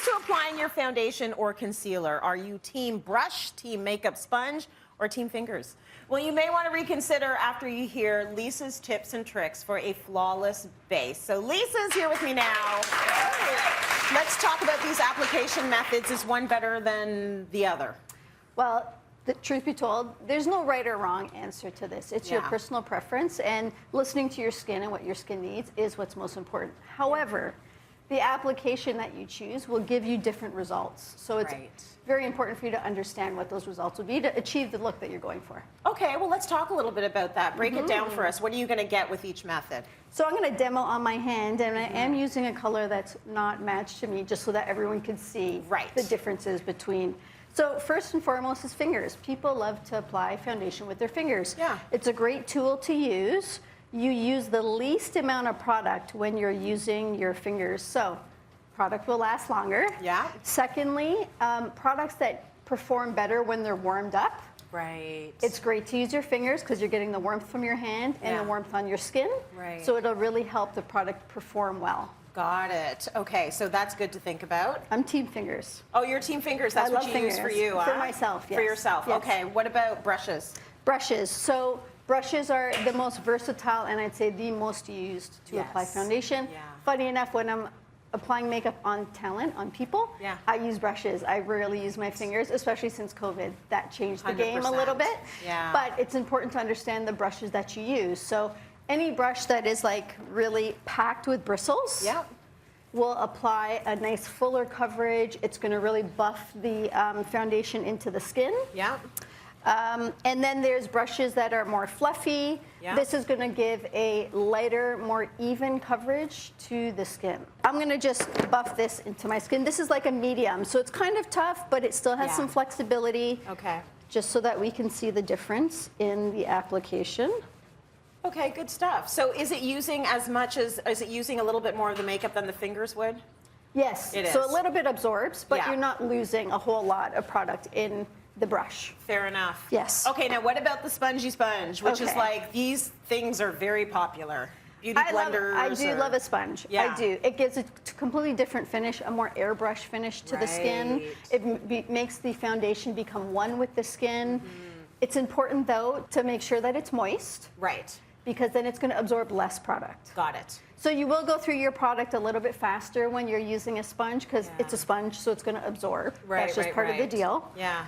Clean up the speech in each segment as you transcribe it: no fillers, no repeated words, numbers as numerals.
to applying your foundation or concealer? Are you team brush, team makeup sponge, or team fingers? Well, you may want to reconsider after you hear Lisa's tips and tricks for a flawless base. So Lisa's here with me now. Let's talk about these application methods. Is one better than the other? Well, the truth be told, there's no right or wrong answer to this. It's your personal preference, and listening to your skin and what your skin needs is what's most important. However, the application that you choose will give you different results. So it's very important for you to understand what those results will be to achieve the look that you're going for. Okay, well, let's talk a little bit about that. Break it down for us. What are you going to get with each method? So I'm going to demo on my hand, and I am using a color that's not matched to me just so that everyone can see the differences between. So first and foremost is fingers. People love to apply foundation with their fingers. Yeah. It's a great tool to use. You use the least amount of product when you're using your fingers. So product will last longer. Yeah. Secondly, products that perform better when they're warmed up. Right. It's great to use your fingers because you're getting the warmth from your hand and the warmth on your skin. Right. So it'll really help the product perform well. Got it. Okay, so that's good to think about. I'm team fingers. Oh, you're team fingers. That's what you use for you, huh? For myself, yes. For yourself. Yes. Okay, what about brushes? Brushes. So brushes are the most versatile and I'd say the most used to apply foundation. Yeah. Funny enough, when I'm applying makeup on talent, on people, I use brushes. I rarely use my fingers, especially since COVID. That changed the game a little bit. Yeah. But it's important to understand the brushes that you use. So any brush that is like really packed with bristles will apply a nice fuller coverage. It's going to really buff the foundation into the skin. Yeah. And then there's brushes that are more fluffy. Yeah. This is going to give a lighter, more even coverage to the skin. I'm going to just buff this into my skin. This is like a medium, so it's kind of tough, but it still has some flexibility. Okay. Just so that we can see the difference in the application. Okay, good stuff. So is it using as much as, is it using a little bit more of the makeup than the fingers would? Yes. It is. So a little bit absorbs, but you're not losing a whole lot of product in the brush. Fair enough. Yes. Okay, now what about the spongy sponge, which is like, these things are very popular. Beauty blenders. I do love a sponge. Yeah. I do. It gives a completely different finish, a more airbrush finish to the skin. It makes the foundation become one with the skin. It's important, though, to make sure that it's moist. Right. Because then it's going to absorb less product. Got it. So you will go through your product a little bit faster when you're using a sponge because it's a sponge, so it's going to absorb. Right, that's just part of the deal. Yeah.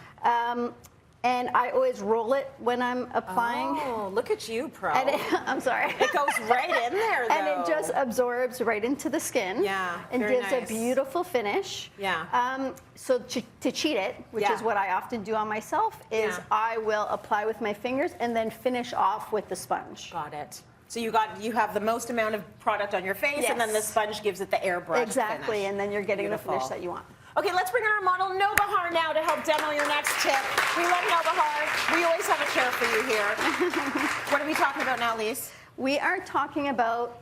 And I always roll it when I'm applying. Oh, look at you, pro. And I'm sorry. It goes right in there, though. And it just absorbs right into the skin. Yeah, and gives a beautiful finish. Yeah. So to cheat it, which is what I often do on myself, is I will apply with my fingers and then finish off with the sponge. Got it. So you have the most amount of product on your face, and then the sponge gives it the airbrush finish. And then you're getting the finish that you want. Okay, let's bring in our model, Nobahar, now to help demo your next tip. We love Nobahar. We always have a chair for you here. What are we talking about now, Lise? We are talking about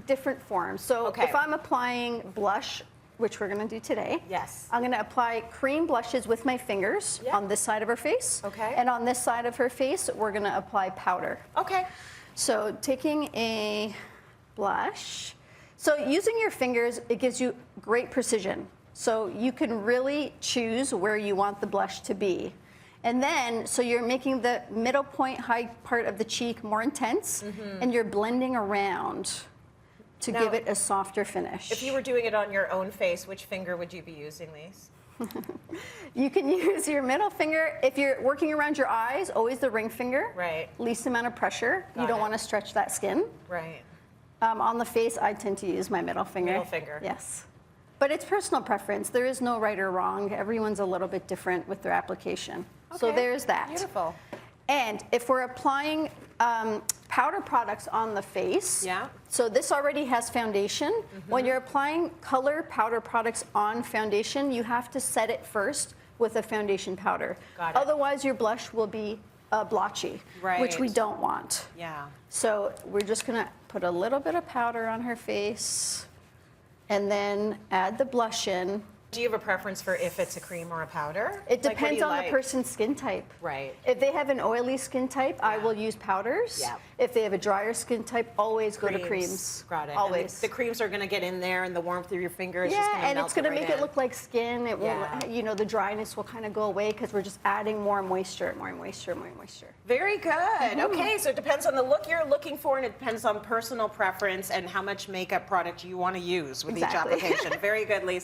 different forms. So if I'm applying blush, which we're going to do today, I'm going to apply cream blushes with my fingers on this side of her face. Okay. And on this side of her face, we're going to apply powder. Okay. So taking a blush. So using your fingers, it gives you great precision. So you can really choose where you want the blush to be. And then, so you're making the middle point, high part of the cheek more intense, and you're blending around to give it a softer finish. If you were doing it on your own face, which finger would you be using, Lise? You can use your middle finger. If you're working around your eyes, always the ring finger. Right. Least amount of pressure. You don't want to stretch that skin. Right. On the face, I tend to use my middle finger. Middle finger. Yes. But it's personal preference. There is no right or wrong. Everyone's a little bit different with their application. Okay. So there's that. Beautiful. And if we're applying powder products on the face, so this already has foundation. When you're applying color powder products on foundation, you have to set it first with a foundation powder. Got it. Otherwise, your blush will be blotchy, which we don't want. Yeah. So we're just going to put a little bit of powder on her face and then add the blush in. Do you have a preference for if it's a cream or a powder? It Like, what do depends you on like? the person's skin type. Right. If they have an oily skin type, I will use powders. Yeah. If they have a drier skin type, always go to creams. Got it. Always. And the creams are going to get in there, and the warmth through your fingers. Yeah, just gonna and melt it's going to right make in. it look like skin. It Yeah. won't, you know, the dryness will kind of go away because we're just adding more moisture, more moisture, more moisture. Very good. Okay, so it depends on the look you're looking for, and it depends on personal preference and how much makeup product you want to use with Exactly. each application. Very good, Lisa.